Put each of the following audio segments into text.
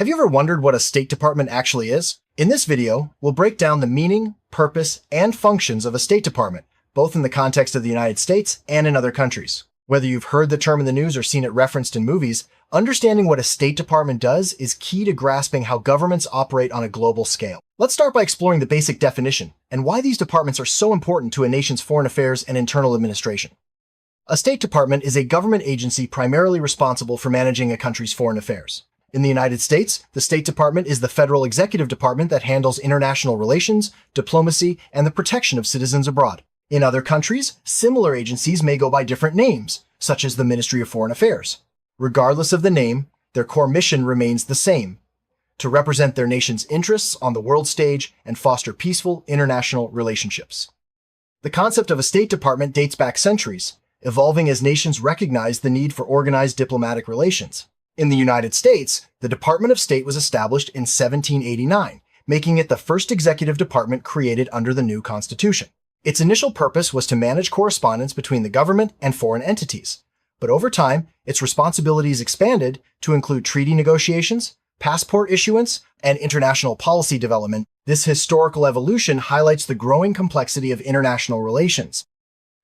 Have you ever wondered what a State Department actually is? In this video, we'll break down the meaning, purpose, and functions of a State Department, both in the context of the United States and in other countries. Whether you've heard the term in the news or seen it referenced in movies, understanding what a State Department does is key to grasping how governments operate on a global scale. Let's start by exploring the basic definition and why these departments are so important to a nation's foreign affairs and internal administration. A State Department is a government agency primarily responsible for managing a country's foreign affairs. In the United States, the State Department is the federal executive department that handles international relations, diplomacy, and the protection of citizens abroad. In other countries, similar agencies may go by different names, such as the Ministry of Foreign Affairs. Regardless of the name, their core mission remains the same: to represent their nation's interests on the world stage and foster peaceful international relationships. The concept of a State Department dates back centuries, evolving as nations recognized the need for organized diplomatic relations. In the United States, the Department of State was established in 1789, making it the first executive department created under the new Constitution. Its initial purpose was to manage correspondence between the government and foreign entities, but over time, its responsibilities expanded to include treaty negotiations, passport issuance, and international policy development. This historical evolution highlights the growing complexity of international relations.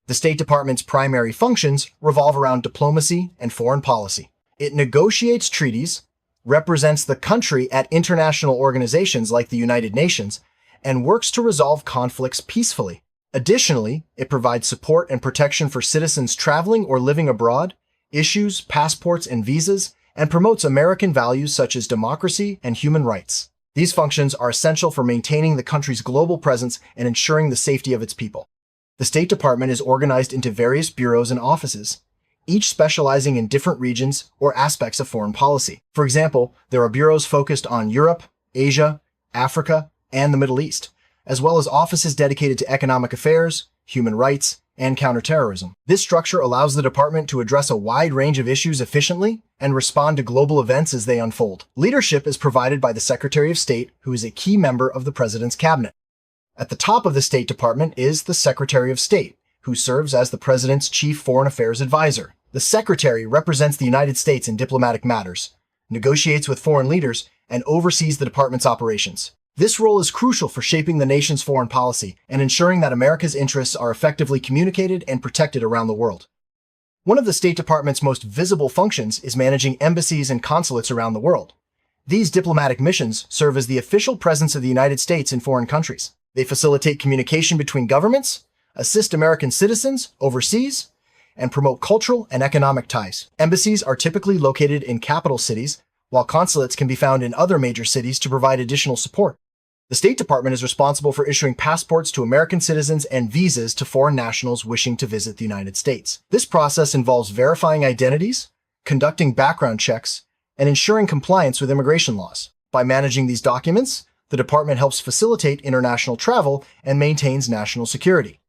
The State Department's primary functions revolve around diplomacy and foreign policy. It negotiates treaties, represents the country at international organizations like the United Nations, and works to resolve conflicts peacefully. Additionally, it provides support and protection for citizens traveling or living abroad, issues passports and visas, and promotes American values such as democracy and human rights. These functions are essential for maintaining the country's global presence and ensuring the safety of its people. The State Department is organized into various bureaus and offices, each specializing in different regions or aspects of foreign policy. For example, there are bureaus focused on Europe, Asia, Africa, and the Middle East, as well as offices dedicated to economic affairs, human rights, and counterterrorism. This structure allows the department to address a wide range of issues efficiently and respond to global events as they unfold. Leadership is provided by the Secretary of State, who is a key member of the President's cabinet. At the top of the State Department is the Secretary of State, who serves as the President's chief foreign affairs advisor. The Secretary represents the United States in diplomatic matters, negotiates with foreign leaders, and oversees the department's operations. This role is crucial for shaping the nation's foreign policy and ensuring that America's interests are effectively communicated and protected around the world. One of the State Department's most visible functions is managing embassies and consulates around the world. These diplomatic missions serve as the official presence of the United States in foreign countries. They facilitate communication between governments, assist American citizens overseas, and promote cultural and economic ties. Embassies are typically located in capital cities, while consulates can be found in other major cities to provide additional support. The State Department is responsible for issuing passports to American citizens and visas to foreign nationals wishing to visit the United States. This process involves verifying identities, conducting background checks, and ensuring compliance with immigration laws. By managing these documents, the department helps facilitate international travel and maintains national security.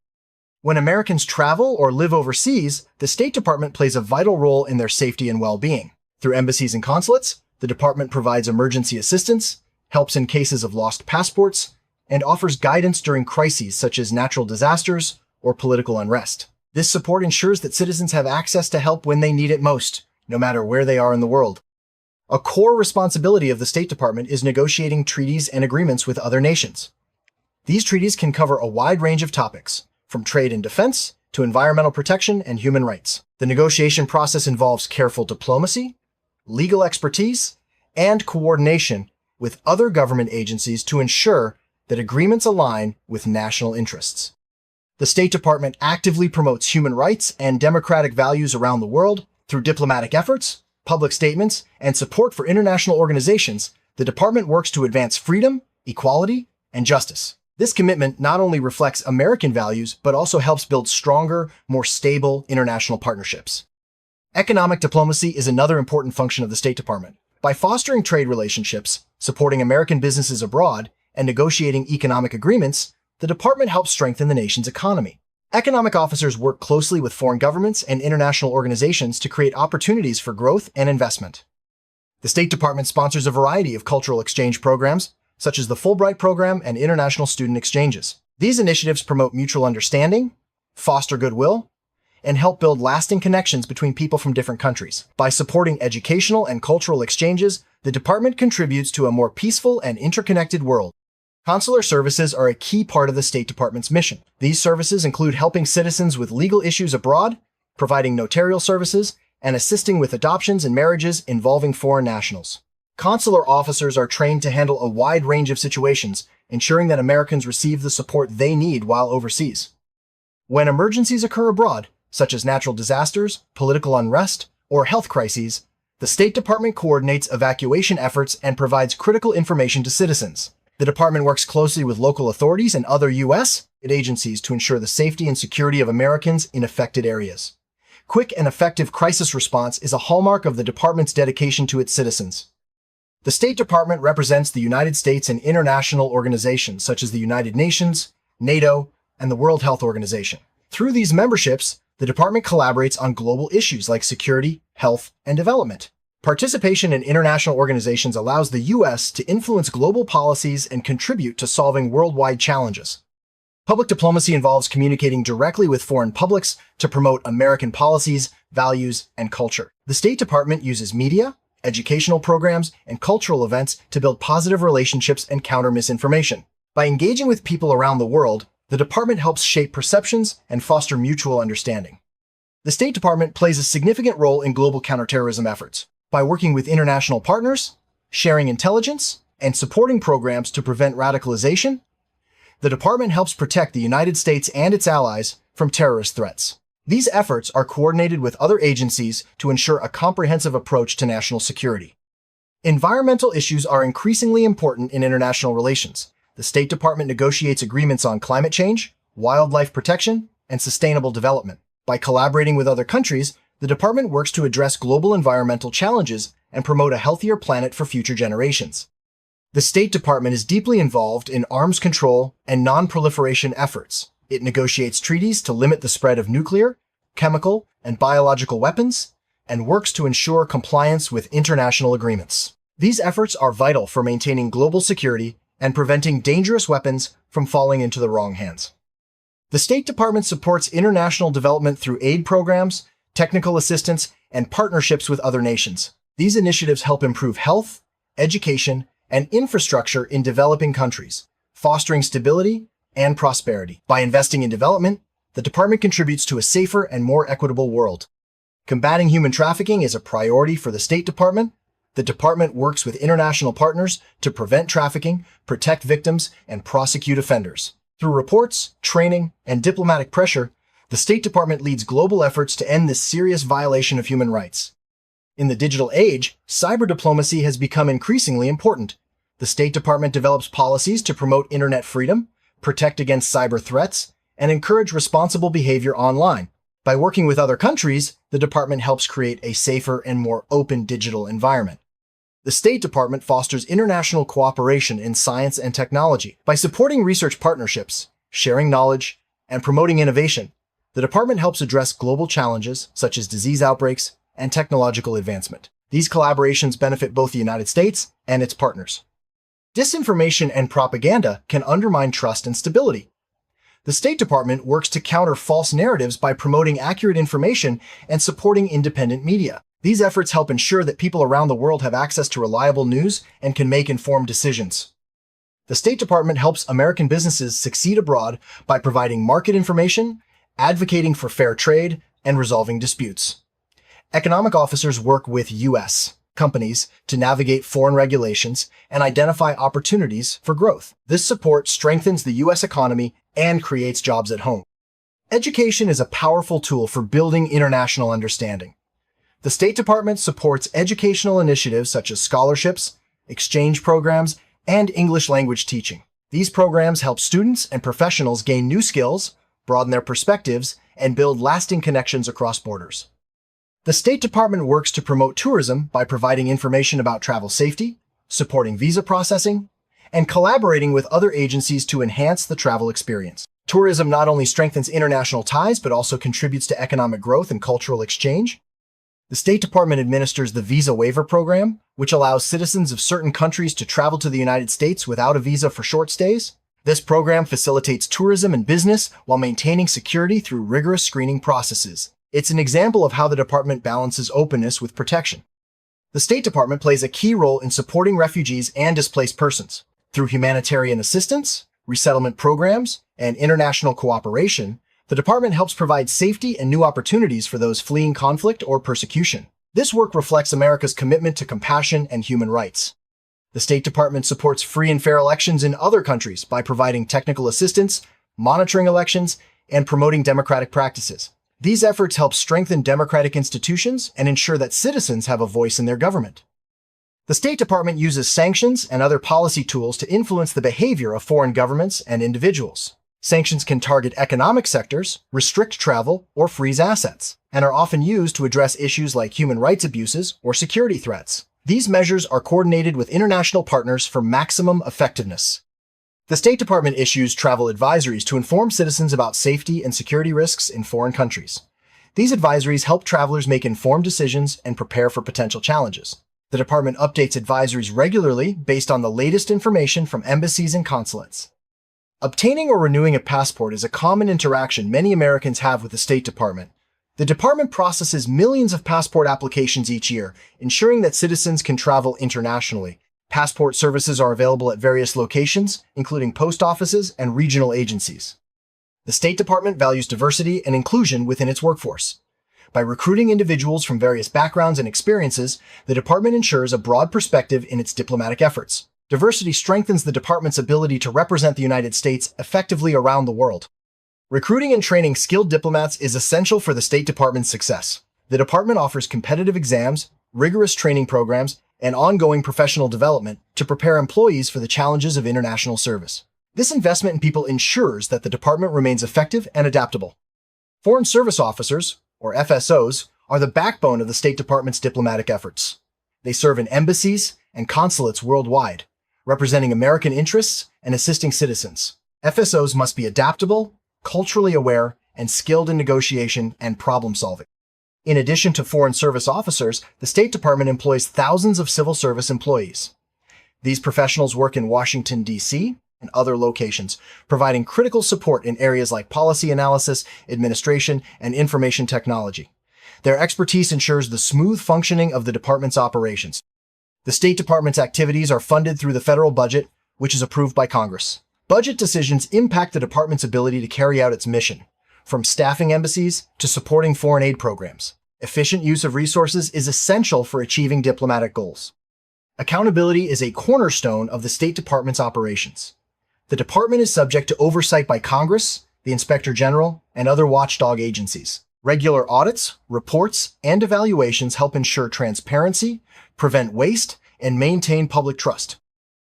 When Americans travel or live overseas, the State Department plays a vital role in their safety and well-being. Through embassies and consulates, the department provides emergency assistance, helps in cases of lost passports, and offers guidance during crises such as natural disasters or political unrest. This support ensures that citizens have access to help when they need it most, no matter where they are in the world. A core responsibility of the State Department is negotiating treaties and agreements with other nations. These treaties can cover a wide range of topics, from trade and defense to environmental protection and human rights. The negotiation process involves careful diplomacy, legal expertise, and coordination with other government agencies to ensure that agreements align with national interests. The State Department actively promotes human rights and democratic values around the world through diplomatic efforts, public statements, and support for international organizations. The department works to advance freedom, equality, and justice. This commitment not only reflects American values, but also helps build stronger, more stable international partnerships. Economic diplomacy is another important function of the State Department. By fostering trade relationships, supporting American businesses abroad, and negotiating economic agreements, the department helps strengthen the nation's economy. Economic officers work closely with foreign governments and international organizations to create opportunities for growth and investment. The State Department sponsors a variety of cultural exchange programs, such as the Fulbright program and international student exchanges. These initiatives promote mutual understanding, foster goodwill, and help build lasting connections between people from different countries. By supporting educational and cultural exchanges, the department contributes to a more peaceful and interconnected world. Consular services are a key part of the State Department's mission. These services include helping citizens with legal issues abroad, providing notarial services, and assisting with adoptions and marriages involving foreign nationals. Consular officers are trained to handle a wide range of situations, ensuring that Americans receive the support they need while overseas. When emergencies occur abroad, such as natural disasters, political unrest, or health crises, the State Department coordinates evacuation efforts and provides critical information to citizens. The department works closely with local authorities and other U.S. agencies to ensure the safety and security of Americans in affected areas. Quick and effective crisis response is a hallmark of the department's dedication to its citizens. The State Department represents the United States in international organizations such as the United Nations, NATO, and the World Health Organization. Through these memberships, the department collaborates on global issues like security, health, and development. Participation in international organizations allows the U.S. to influence global policies and contribute to solving worldwide challenges. Public diplomacy involves communicating directly with foreign publics to promote American policies, values, and culture. The State Department uses media, educational programs, and cultural events to build positive relationships and counter misinformation. By engaging with people around the world, the department helps shape perceptions and foster mutual understanding. The State Department plays a significant role in global counterterrorism efforts. By working with international partners, sharing intelligence, and supporting programs to prevent radicalization, the department helps protect the United States and its allies from terrorist threats. These efforts are coordinated with other agencies to ensure a comprehensive approach to national security. Environmental issues are increasingly important in international relations. The State Department negotiates agreements on climate change, wildlife protection, and sustainable development. By collaborating with other countries, the department works to address global environmental challenges and promote a healthier planet for future generations. The State Department is deeply involved in arms control and non-proliferation efforts. It negotiates treaties to limit the spread of nuclear, chemical, and biological weapons, and works to ensure compliance with international agreements. These efforts are vital for maintaining global security and preventing dangerous weapons from falling into the wrong hands. The State Department supports international development through aid programs, technical assistance, and partnerships with other nations. These initiatives help improve health, education, and infrastructure in developing countries, fostering stability and prosperity. By investing in development, the department contributes to a safer and more equitable world. Combating human trafficking is a priority for the State Department. The department works with international partners to prevent trafficking, protect victims, and prosecute offenders. Through reports, training, and diplomatic pressure, the State Department leads global efforts to end this serious violation of human rights. In the digital age, cyber diplomacy has become increasingly important. The State Department develops policies to promote internet freedom, protect against cyber threats, and encourage responsible behavior online. By working with other countries, the department helps create a safer and more open digital environment. The State Department fosters international cooperation in science and technology. By supporting research partnerships, sharing knowledge, and promoting innovation, the department helps address global challenges such as disease outbreaks and technological advancement. These collaborations benefit both the United States and its partners. Disinformation and propaganda can undermine trust and stability. The State Department works to counter false narratives by promoting accurate information and supporting independent media. These efforts help ensure that people around the world have access to reliable news and can make informed decisions. The State Department helps American businesses succeed abroad by providing market information, advocating for fair trade, and resolving disputes. Economic officers work with U.S. companies to navigate foreign regulations and identify opportunities for growth. This support strengthens the U.S. economy and creates jobs at home. Education is a powerful tool for building international understanding. The State Department supports educational initiatives such as scholarships, exchange programs, and English language teaching. These programs help students and professionals gain new skills, broaden their perspectives, and build lasting connections across borders. The State Department works to promote tourism by providing information about travel safety, supporting visa processing, and collaborating with other agencies to enhance the travel experience. Tourism not only strengthens international ties, but also contributes to economic growth and cultural exchange. The State Department administers the Visa Waiver Program, which allows citizens of certain countries to travel to the United States without a visa for short stays. This program facilitates tourism and business while maintaining security through rigorous screening processes. It's an example of how the department balances openness with protection. The State Department plays a key role in supporting refugees and displaced persons. Through humanitarian assistance, resettlement programs, and international cooperation, the department helps provide safety and new opportunities for those fleeing conflict or persecution. This work reflects America's commitment to compassion and human rights. The State Department supports free and fair elections in other countries by providing technical assistance, monitoring elections, and promoting democratic practices. These efforts help strengthen democratic institutions and ensure that citizens have a voice in their government. The State Department uses sanctions and other policy tools to influence the behavior of foreign governments and individuals. Sanctions can target economic sectors, restrict travel, or freeze assets, and are often used to address issues like human rights abuses or security threats. These measures are coordinated with international partners for maximum effectiveness. The State Department issues travel advisories to inform citizens about safety and security risks in foreign countries. These advisories help travelers make informed decisions and prepare for potential challenges. The department updates advisories regularly based on the latest information from embassies and consulates. Obtaining or renewing a passport is a common interaction many Americans have with the State Department. The department processes millions of passport applications each year, ensuring that citizens can travel internationally. Passport services are available at various locations, including post offices and regional agencies. The State Department values diversity and inclusion within its workforce. By recruiting individuals from various backgrounds and experiences, the department ensures a broad perspective in its diplomatic efforts. Diversity strengthens the department's ability to represent the United States effectively around the world. Recruiting and training skilled diplomats is essential for the State Department's success. The department offers competitive exams, rigorous training programs, and ongoing professional development to prepare employees for the challenges of international service. This investment in people ensures that the department remains effective and adaptable. Foreign Service Officers, or FSOs, are the backbone of the State Department's diplomatic efforts. They serve in embassies and consulates worldwide, representing American interests and assisting citizens. FSOs must be adaptable, culturally aware, and skilled in negotiation and problem solving. In addition to Foreign Service Officers, the State Department employs thousands of civil service employees. These professionals work in Washington, D.C., and other locations, providing critical support in areas like policy analysis, administration, and information technology. Their expertise ensures the smooth functioning of the department's operations. The State Department's activities are funded through the federal budget, which is approved by Congress. Budget decisions impact the department's ability to carry out its mission, from staffing embassies to supporting foreign aid programs. Efficient use of resources is essential for achieving diplomatic goals. Accountability is a cornerstone of the State Department's operations. The department is subject to oversight by Congress, the Inspector General, and other watchdog agencies. Regular audits, reports, and evaluations help ensure transparency, prevent waste, and maintain public trust.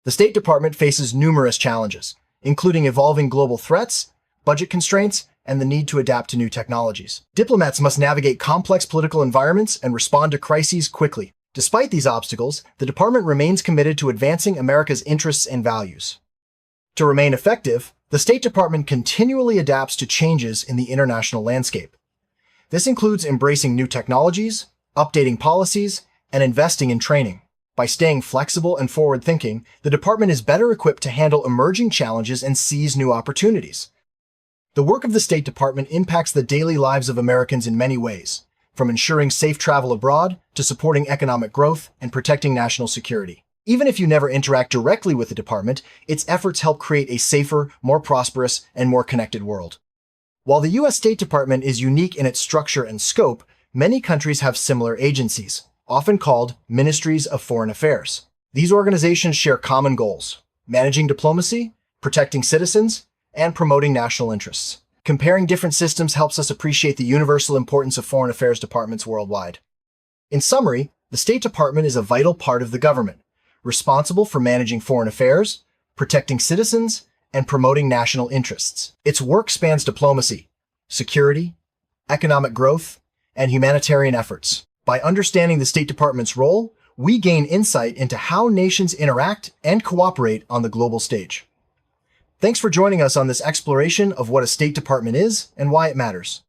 The State Department faces numerous challenges, including evolving global threats, budget constraints, and the need to adapt to new technologies. Diplomats must navigate complex political environments and respond to crises quickly. Despite these obstacles, the department remains committed to advancing America's interests and values. To remain effective, the State Department continually adapts to changes in the international landscape. This includes embracing new technologies, updating policies, and investing in training. By staying flexible and forward-thinking, the department is better equipped to handle emerging challenges and seize new opportunities. The work of the State Department impacts the daily lives of Americans in many ways, from ensuring safe travel abroad to supporting economic growth and protecting national security. Even if you never interact directly with the department, its efforts help create a safer, more prosperous, and more connected world. While the U.S. State Department is unique in its structure and scope, many countries have similar agencies, often called Ministries of Foreign Affairs. These organizations share common goals: managing diplomacy, protecting citizens, and promoting national interests. Comparing different systems helps us appreciate the universal importance of foreign affairs departments worldwide. In summary, the State Department is a vital part of the government, responsible for managing foreign affairs, protecting citizens, and promoting national interests. Its work spans diplomacy, security, economic growth, and humanitarian efforts. By understanding the State Department's role, we gain insight into how nations interact and cooperate on the global stage. Thanks for joining us on this exploration of what a State Department is and why it matters.